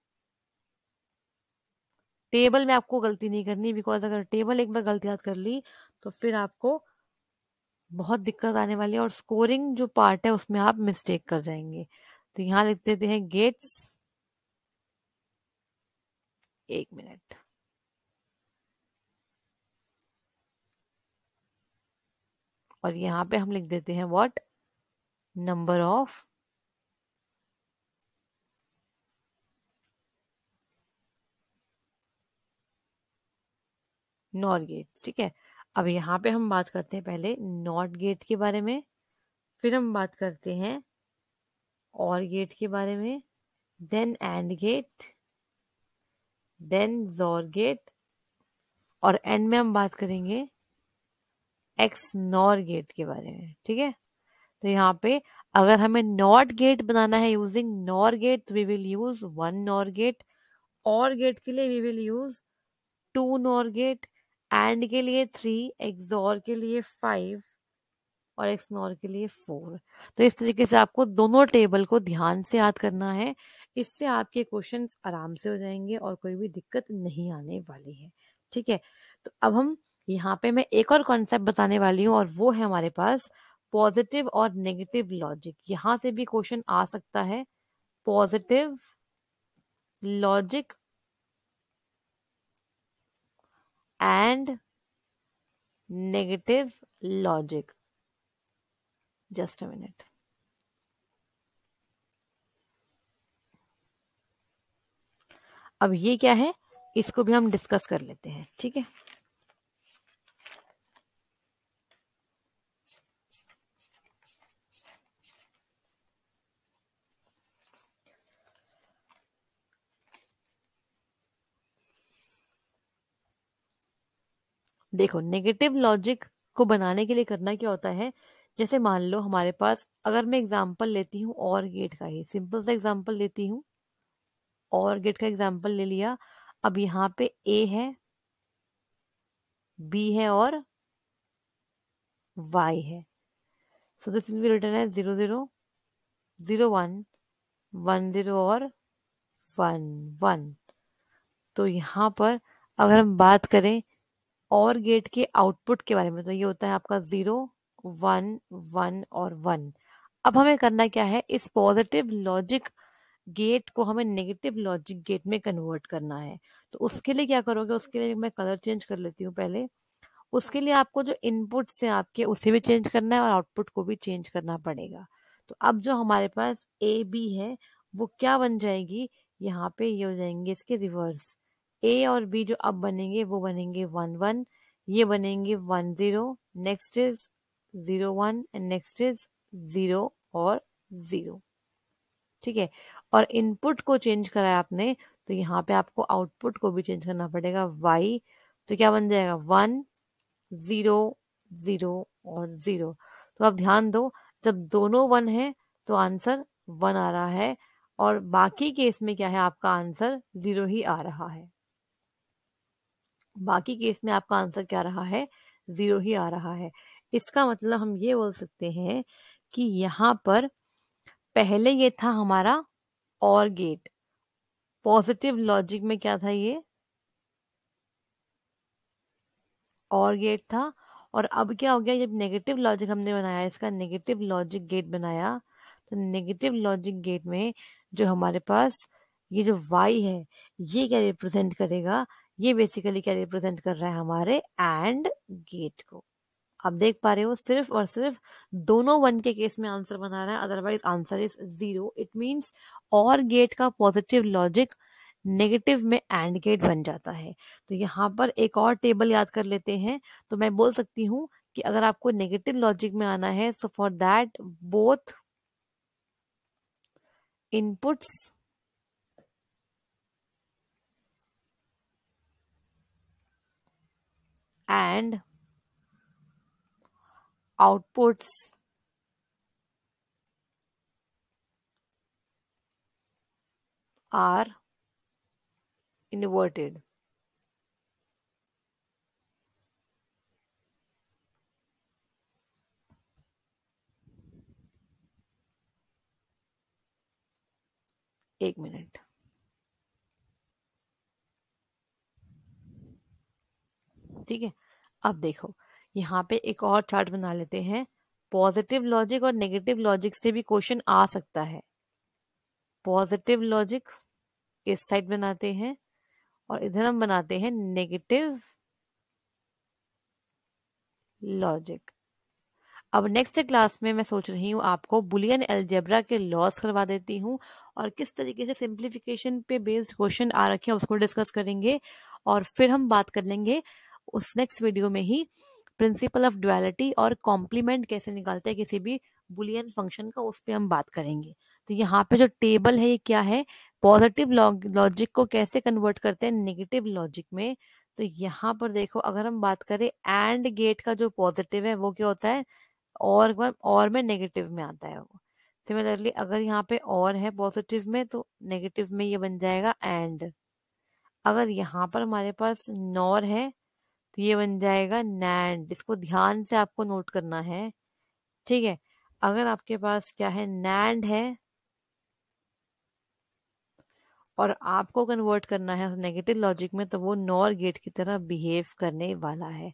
टेबल में आपको गलती नहीं करनी, बिकॉज अगर टेबल एक बार गलती याद कर ली तो फिर आपको बहुत दिक्कत आने वाली है और स्कोरिंग जो पार्ट है उसमें आप मिस्टेक कर जाएंगे। तो यहाँ लिख देते हैं गेट्स, एक मिनट, और यहाँ पे हम लिख देते हैं what, number of NOT gates, ठीक है। अब यहाँ पे हम बात करते हैं पहले नॉट गेट के बारे में, फिर हम बात करते हैं और गेट के बारे में, देन एंड गेट, देन जोर गेट, और एंड में हम बात करेंगे एक्स नॉर गेट के बारे में, ठीक है। तो यहाँ पे अगर हमें नॉट गेट बनाना है यूजिंग नॉर गेट, तो we will use one NOR gate. OR gate के लिए we will use two NOR gate, AND के लिए थ्री, एक्सॉर के लिए फाइव और एक्सनॉर के लिए 4। तो इस तरीके से आपको दोनों टेबल को ध्यान से याद करना है। इससे आपके क्वेश्चंस आराम से हो जाएंगे और कोई भी दिक्कत नहीं आने वाली है, ठीक है। तो अब हम यहाँ पे मैं एक और कॉन्सेप्ट बताने वाली हूँ और वो है हमारे पास पॉजिटिव और नेगेटिव लॉजिक। यहाँ से भी क्वेश्चन आ सकता है, positive logic and negative logic. Just a minute. अब ये क्या है, इसको भी हम डिस्कस कर लेते हैं, ठीक है। देखो नेगेटिव लॉजिक को बनाने के लिए करना क्या होता है, जैसे मान लो हमारे पास, अगर मैं एग्जांपल लेती हूँ और गेट का, ही सिंपल सा एग्जांपल लेती हूँ, और गेट का एग्जांपल ले लिया। अब यहाँ पे ए है, बी है और वाई है। So this will be written as 0 0 0 1 1 0 और 1 1। तो यहाँ पर अगर हम बात करें और गेट के आउटपुट के बारे में, तो ये होता है आपका 0 1 1 और 1। अब हमें करना क्या है, इस पॉजिटिव लॉजिक गेट को हमें नेगेटिव लॉजिक गेट में कन्वर्ट करना है। तो उसके लिए क्या करोगे, उसके लिए मैं कलर चेंज कर लेती हूँ पहले। उसके लिए आपको जो इनपुट से आपके उसे भी चेंज करना है और आउटपुट को भी चेंज करना पड़ेगा। तो अब जो हमारे पास ए बी है वो क्या बन जाएगी, यहाँ पे ये हो जाएंगे इसके रिवर्स। ए और बी जो अब बनेंगे वो बनेंगे 1 1, ये बनेंगे 1 0, next is 0 1 and next is 0 और 0। ठीक है, और इनपुट को चेंज करा है आपने, तो यहाँ पे आपको आउटपुट को भी चेंज करना पड़ेगा y। तो क्या बन जाएगा 1 0 0 और 0। तो अब ध्यान दो, जब दोनों 1 है तो आंसर 1 आ रहा है, और बाकी केस में क्या है, आपका आंसर 0 ही आ रहा है। बाकी केस में आपका आंसर क्या रहा है, 0 ही आ रहा है। इसका मतलब हम ये बोल सकते हैं कि यहाँ पर पहले ये था हमारा और गेट, पॉजिटिव लॉजिक में क्या था, ये और गेट था। और अब क्या हो गया, जब नेगेटिव लॉजिक हमने बनाया, इसका नेगेटिव लॉजिक गेट बनाया, तो नेगेटिव लॉजिक गेट में जो हमारे पास ये जो y है, ये क्या रिप्रेजेंट करेगा, ये बेसिकली क्या रिप्रेजेंट कर रहा है, हमारे एंड गेट को। आप देख पा रहे हो, सिर्फ और सिर्फ दोनों 1 के केस में आंसर बना रहा है, otherwise answer is 0। It means और गेट का पॉजिटिव लॉजिक नेगेटिव में एंड गेट बन जाता है। तो यहाँ पर एक और टेबल याद कर लेते हैं। तो मैं बोल सकती हूँ कि अगर आपको नेगेटिव लॉजिक में आना है, so for that both inputs and outputs are inverted. एक मिनट, ठीक है। अब देखो, यहाँ पे एक और चार्ट बना लेते हैं। पॉजिटिव लॉजिक और नेगेटिव लॉजिक से भी क्वेश्चन आ सकता है। पॉजिटिव लॉजिक इस साइड बनाते हैं, और इधर हम बनाते हैं नेगेटिव लॉजिक। अब नेक्स्ट क्लास में मैं सोच रही हूँ आपको बुलियन अलजेब्रा के लॉस करवा देती हूँ, और किस तरीके से सिंप्लीफिकेशन पे बेस्ड क्वेश्चन आ रखे हैं उसको डिस्कस करेंगे। और फिर हम बात कर लेंगे उस नेक्स्ट वीडियो में ही प्रिंसिपल ऑफ ड्युअलिटी और कॉम्प्लीमेंट कैसे निकालते हैं किसी भी बुलियन फंक्शन का, उस पर हम बात करेंगे। तो यहाँ पे जो टेबल है ये क्या है, पॉजिटिव लॉजिक को कैसे कन्वर्ट करते हैं नेगेटिव लॉजिक में। तो यहाँ पर देखो, अगर हम बात करें एंड गेट का जो पॉजिटिव है वो क्या होता है, और में नेगेटिव में आता है वो। सिमिलरली अगर यहाँ पे और है पॉजिटिव में, तो नेगेटिव में ये बन जाएगा एंड। अगर यहाँ पर हमारे पास नॉर है, तो ये बन जाएगा नैंड। इसको ध्यान से आपको नोट करना है, ठीक है। अगर आपके पास क्या है, नैंड है, और आपको कन्वर्ट करना है नेगेटिव लॉजिक में, तो वो नॉर गेट की तरह बिहेव करने वाला है।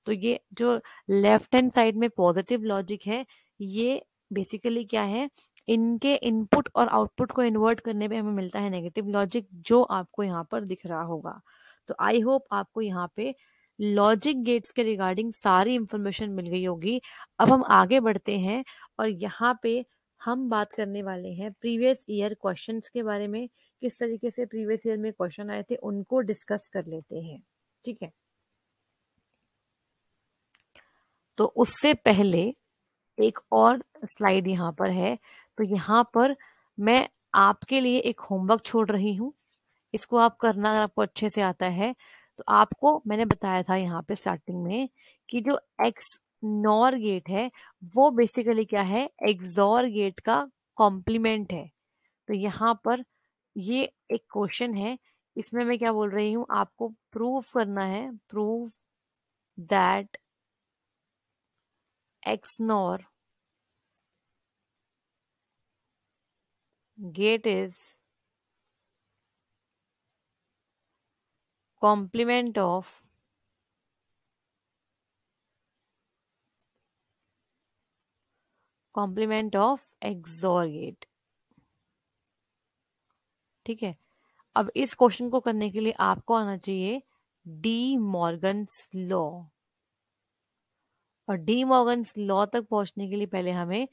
तो ये जो लेफ्ट हैंड साइड में पॉजिटिव लॉजिक है, ये बेसिकली क्या है, इनके इनपुट और आउटपुट को इन्वर्ट करने पे हमें मिलता है नेगेटिव लॉजिक, जो आपको यहाँ पर दिख रहा होगा। तो आई होप आपको यहाँ पे लॉजिक गेट्स के रिगार्डिंग सारी इंफॉर्मेशन मिल गई होगी। अब हम आगे बढ़ते हैं, और यहाँ पे हम बात करने वाले हैं प्रीवियस ईयर क्वेश्चंस के बारे में। किस तरीके से प्रीवियस ईयर में क्वेश्चन आए थे उनको डिस्कस कर लेते हैं, ठीक है। तो उससे पहले एक और स्लाइड यहाँ पर है। तो यहाँ पर मैं आपके लिए एक होमवर्क छोड़ रही हूँ, इसको आप करना अगर आपको अच्छे से आता है। तो आपको मैंने बताया था यहाँ पे स्टार्टिंग में कि जो एक्स नॉर गेट है वो बेसिकली क्या है, एक्सॉर गेट का कॉम्प्लीमेंट है। तो यहाँ पर ये एक क्वेश्चन है, इसमें मैं क्या बोल रही हूँ, आपको प्रूव करना है, prove that XNOR gate is complement of XOR gate, ठीक है। अब इस क्वेश्चन को करने के लिए आपको आना चाहिए डी मॉर्गन्स लॉ, और डी मॉर्गन्स लॉ तक पहुंचने के लिए पहले हमें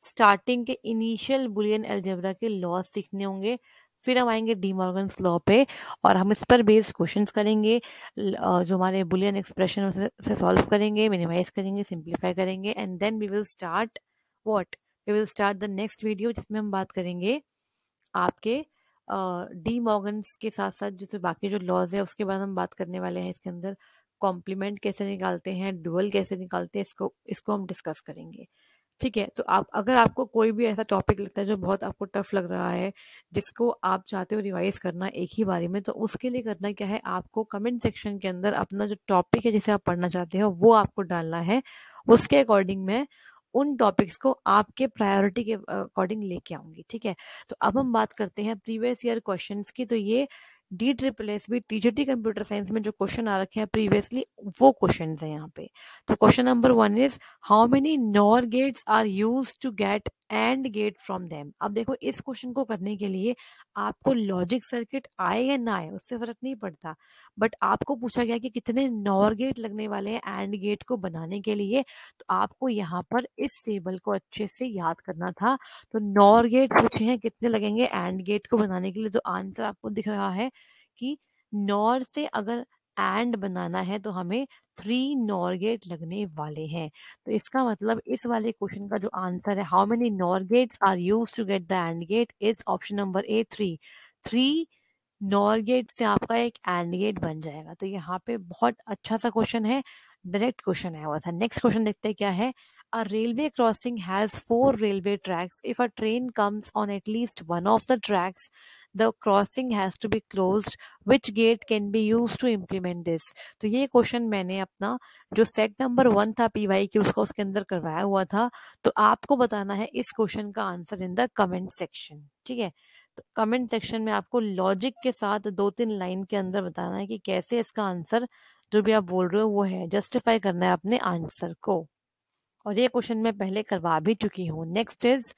स्टार्टिंग के इनिशियल बुलियन अलजेब्रा के लॉ सीखने होंगे। फिर हम आएंगे डी मॉर्गन्स लॉ पे और हम इस पर बेस्ड क्वेश्चंस करेंगे, जो हमारे बुलियन एक्सप्रेशन से सॉल्व करेंगे, मिनिमाइज करेंगे, सिंप्लीफाई करेंगे, and then we will start what we will start the next video, जिसमें हम बात करेंगे आपके डी मॉर्गन्स के साथ साथ जो बाकी जो लॉज है उसके बाद हम बात करने वाले हैं। इसके अंदर कॉम्प्लीमेंट कैसे निकालते हैं, डुअल कैसे निकालते हैं, इसको हम डिस्कस करेंगे। ठीक है, तो आप अगर आपको कोई भी ऐसा टॉपिक लगता है जो बहुत आपको टफ लग रहा है, जिसको आप चाहते हो रिवाइज करना एक ही बारी में, तो उसके लिए करना क्या है, आपको कमेंट सेक्शन के अंदर अपना जो टॉपिक है जिसे आप पढ़ना चाहते हो वो आपको डालना है। उसके अकॉर्डिंग मैं उन टॉपिक्स को आपके प्रायोरिटी के अकॉर्डिंग लेके आऊंगी। ठीक है, तो अब हम बात करते हैं प्रीवियस ईयर क्वेश्चंस की। तो ये DSSS टीजीटी कंप्यूटर साइंस में जो क्वेश्चन आ रखे हैं प्रीवियसली, वो क्वेश्चन है यहाँ पे। तो question number 1 is how many NOR gates are use to get AND gate from them. अब देखो, इस क्वेश्चन को करने के लिए आपको लॉजिक सर्किट आए या ना आए उससे फर्क नहीं पड़ता, बट आपको पूछा गया कि कितने नॉर गेट लगने वाले हैं एंड गेट को बनाने के लिए। तो आपको यहाँ पर इस टेबल को अच्छे से याद करना था। तो नॉर गेट पूछे हैं कितने लगेंगे एंड गेट को बनाने के लिए, तो आंसर आपको दिख रहा है कि नॉर से अगर एंड बनाना है तो हमें 3 नॉर गेट लगने वाले हैं। तो इसका मतलब इस वाले क्वेश्चन का जो आंसर है, how many NOR gates are use to get the AND gate, is option number A 3। 3 NOR gate से आपका एक एंड गेट बन जाएगा। तो यहाँ पे बहुत अच्छा सा क्वेश्चन है, डायरेक्ट क्वेश्चन आया हुआ था। नेक्स्ट क्वेश्चन देखते हैं क्या है। A railway crossing has 4 railway tracks. If a train comes on at least one of the tracks, the crossing has to be closed. Which gate can be used to implement this? तो ये question मैंने अपना जो set number 1 था PY की उसका उसके अंदर करवाया हुआ था। तो आपको बताना है इस क्वेश्चन का answer in the comment section. ठीक है, तो कमेंट सेक्शन में आपको लॉजिक के साथ 2-3 लाइन के अंदर बताना है कि कैसे इसका आंसर जो भी आप बोल रहे हो वो है, जस्टिफाई करना है अपने आंसर को। और ये क्वेश्चन मैं पहले करवा भी चुकी हूँ। Next is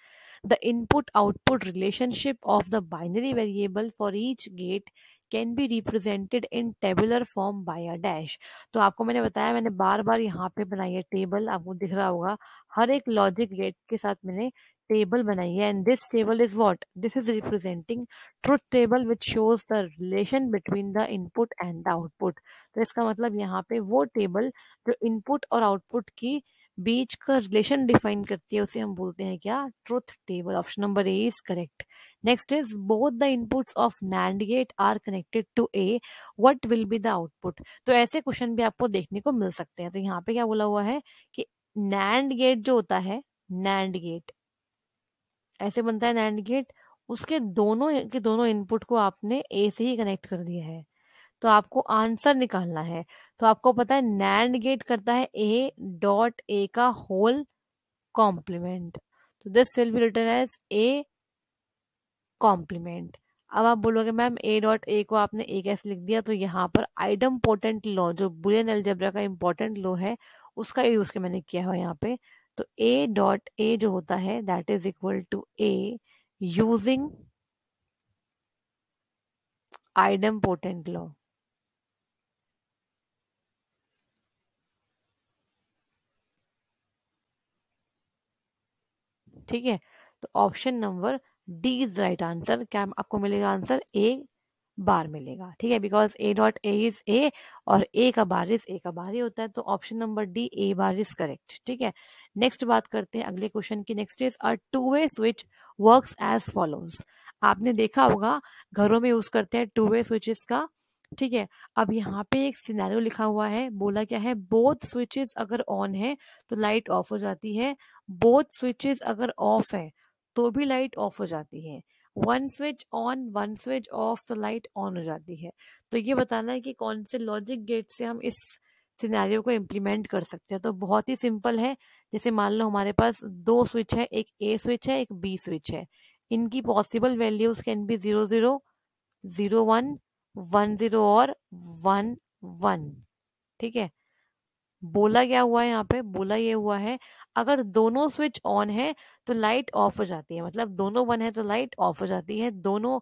the input output relationship of the binary variable for each get can be represented in tabular form by a dash. तो आपको मैंने बताया, मैंने बार बार यहाँ पे बनाई है टेबल, आपको दिख रहा होगा हर एक लॉजिक गेट के साथ मैंने टेबल बनाई है। And this table is what, this is representing truth table which shows the relation between the input and the output. तो इसका मतलब यहाँ पे वो टेबल जो इनपुट और आउटपुट की बीच का रिलेशन डिफाइन करती है उसे हम बोलते हैं क्या, truth table. Option number A is correct. Next is both the inputs of NAND gate are connected to A, what will be the output. तो ऐसे क्वेश्चन भी आपको देखने को मिल सकते हैं। तो यहाँ पे क्या बोला हुआ है कि नैंड गेट जो होता है, नैंड गेट ऐसे बनता है, नैंड गेट उसके दोनों के दोनों इनपुट को आपने ए से ही कनेक्ट कर दिया है, तो आपको आंसर निकालना है। तो आपको पता है नैंड गेट करता है ए डॉट ए का होल कॉम्प्लीमेंट, तो this will be written as A complement. अब आप बोलोगे मैम ए डॉट ए को आपने ए कैसे लिख दिया, तो यहाँ पर आइडम्पोर्टेंट लॉ जो बुलियन अलजेब्रा का इंपॉर्टेंट लॉ है उसका यूज के मैंने किया है यहाँ पे। तो ए डॉट ए जो होता है that is equal to A using idempotent law. ठीक है, तो option number D is right answer. क्या आपको मिलेगा आंसर, ए बार मिलेगा। ठीक है, because A dot A is A और ए का बार इज ए का बार ही होता है, तो option number D A bar is correct. ठीक है, नेक्स्ट बात करते हैं अगले क्वेश्चन की। Next is a two way switch works as follows. आपने देखा होगा घरों में यूज करते हैं टू वे स्विचेस का। ठीक है, अब यहाँ पे एक सिनेरियो लिखा हुआ है, बोला क्या है, बोथ स्विचेस अगर ऑन है तो लाइट ऑफ हो जाती है, बोथ स्विचेस अगर ऑफ है तो भी लाइट ऑफ हो जाती है, one switch on one switch off तो लाइट ऑन हो जाती है। तो ये बताना है कि कौन से लॉजिक गेट से हम इस सिनेरियो को इम्प्लीमेंट कर सकते हैं। तो बहुत ही सिंपल है, जैसे मान लो हमारे पास दो स्विच है, एक ए स्विच है एक बी स्विच है, इनकी पॉसिबल वैल्यूज कैन बी 0 0 0 1 1 0 और 1 1। ठीक है, बोला क्या हुआ है यहाँ पे, बोला ये हुआ है अगर दोनों स्विच ऑन है तो लाइट ऑफ हो जाती है, मतलब दोनों वन है तो लाइट ऑफ हो जाती है, दोनों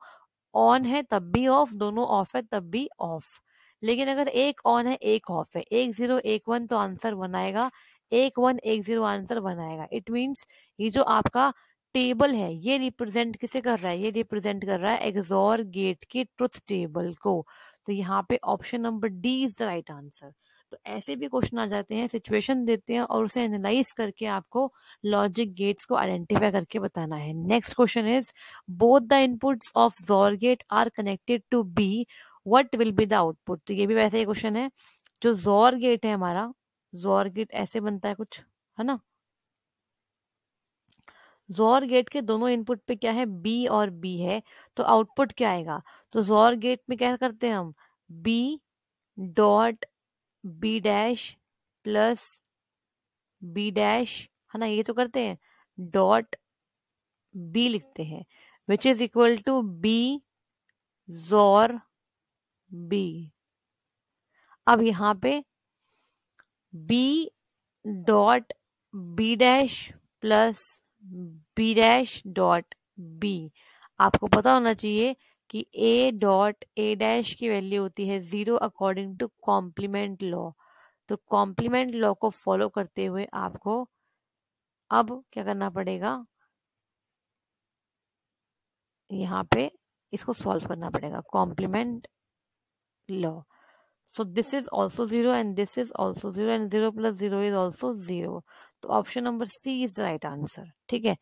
ऑन है तब भी ऑफ, दोनों ऑफ है तब भी ऑफ। लेकिन अगर एक ऑन है एक ऑफ है, 1 0 1 1 तो आंसर 1 आएगा, 1 1 1 0 आंसर 1 आएगा। इट मीन्स ये जो आपका टेबल है ये रिप्रेजेंट किसे कर रहा है, ये रिप्रेजेंट कर रहा है एक्सॉर गेट के ट्रुथ टेबल को। तो यहाँ पे option number D is the right answer. तो ऐसे भी क्वेश्चन आ जाते हैं, सिचुएशन देते हैं और उसे एनालाइज करके आपको लॉजिक गेट्स को आइडेंटिफाई करके बताना है। Next question is both the inputs of XOR gate are connected to B, what will be the output. तो ये भी वैसे ही क्वेश्चन है। जो जोर गेट है हमारा, जोर गेट ऐसे बनता है कुछ, है ना। जोर गेट के दोनों इनपुट पे क्या है, बी और बी है, तो आउटपुट क्या आएगा। तो जोर गेट में क्या करते हैं हम, B dot B dash plus B dash, है ना, ये तो करते हैं, डॉट बी लिखते हैं, which is equal to B XOR B. अब यहाँ पे B dot B dash plus B dash dot B, आपको पता होना चाहिए कि ए डॉट ए डैश की वैल्यू होती है 0 अकॉर्डिंग टू कॉम्प्लीमेंट लॉ। तो कॉम्प्लीमेंट लॉ को फॉलो करते हुए आपको अब क्या करना पड़ेगा, यहाँ पे इसको सॉल्व करना पड़ेगा, complement law. So this is also 0 and this is also 0 and 0 plus 0 is also 0. तो option number C is the right answer. ठीक है,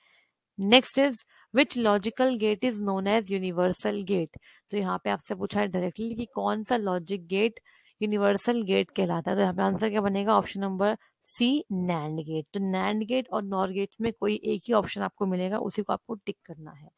next is which logical gate is known as universal gate. तो यहाँ पे आपसे पूछा है directly कि कौन सा लॉजिक गेट यूनिवर्सल गेट कहलाता है। तो यहाँ पे आंसर क्या बनेगा, option number C NAND gate. तो नैंड गेट और नॉर गेट में कोई एक ही ऑप्शन आपको मिलेगा, उसी को आपको टिक करना है।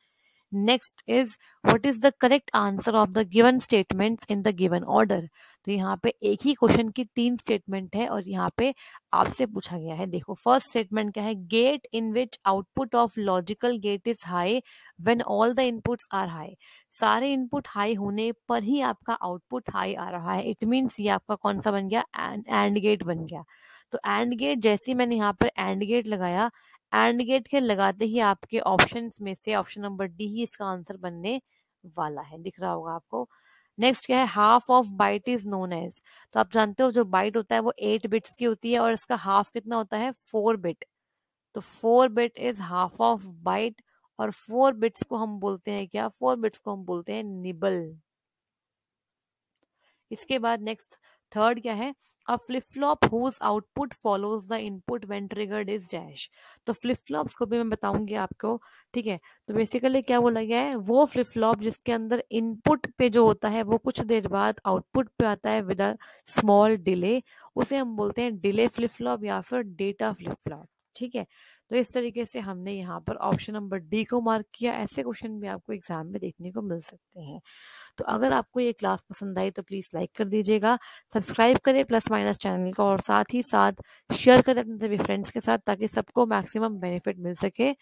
Next is what is the correct answer of the given statements in the given order. तो यहाँ पे एक ही क्वेश्चन की 3 स्टेटमेंट है और यहाँ पे आपसे पूछा गया है, देखो फर्स्ट स्टेटमेंट क्या है, gate in which output of logical gate is high when all the inputs are high. सारे इनपुट हाई होने पर ही आपका आउटपुट हाई आ रहा है, इट मीन्स ये आपका कौन सा बन गया, एंड गेट बन गया। तो एंड गेट जैसे ही मैंने यहाँ पर एंड गेट लगाया, एंड गेट के लगाते ही आपके ऑप्शंस में से ऑप्शन नंबर डी ही इसका आंसर बनने वाला है, दिख रहा होगा आपको। नेक्स्ट क्या है, half of byte is known as. तो आप जानते हो जो बाइट होता है वो 8 बिट्स की होती है और इसका हाफ कितना होता है, 4 बिट। तो 4 bit is half of bite और 4 बिट्स को हम बोलते हैं क्या, 4 बिट्स को हम बोलते हैं निबल। इसके बाद नेक्स्ट थर्ड क्या है, a flip flop whose output follows the input when triggered is dash. तो फ्लिप फ्लॉप्स को भी मैं बताऊंगी आपको। ठीक है, तो बेसिकली क्या बोला गया है, वो फ्लिप फ्लॉप जिसके अंदर इनपुट पे जो होता है वो कुछ देर बाद आउटपुट पे आता है विद अ स्मॉल डिले, उसे हम बोलते हैं डिले फ्लिप फ्लॉप या फिर डेटा फ्लिप फ्लॉप। ठीक है, तो इस तरीके से हमने यहाँ पर ऑप्शन नंबर डी को मार्क किया। ऐसे क्वेश्चन भी आपको एग्जाम में देखने को मिल सकते हैं। तो अगर आपको ये क्लास पसंद आई तो प्लीज़ लाइक कर दीजिएगा, सब्सक्राइब करें प्लस माइनस चैनल को और साथ ही साथ शेयर करें अपने सभी फ्रेंड्स के साथ ताकि सबको मैक्सिमम बेनिफिट मिल सके।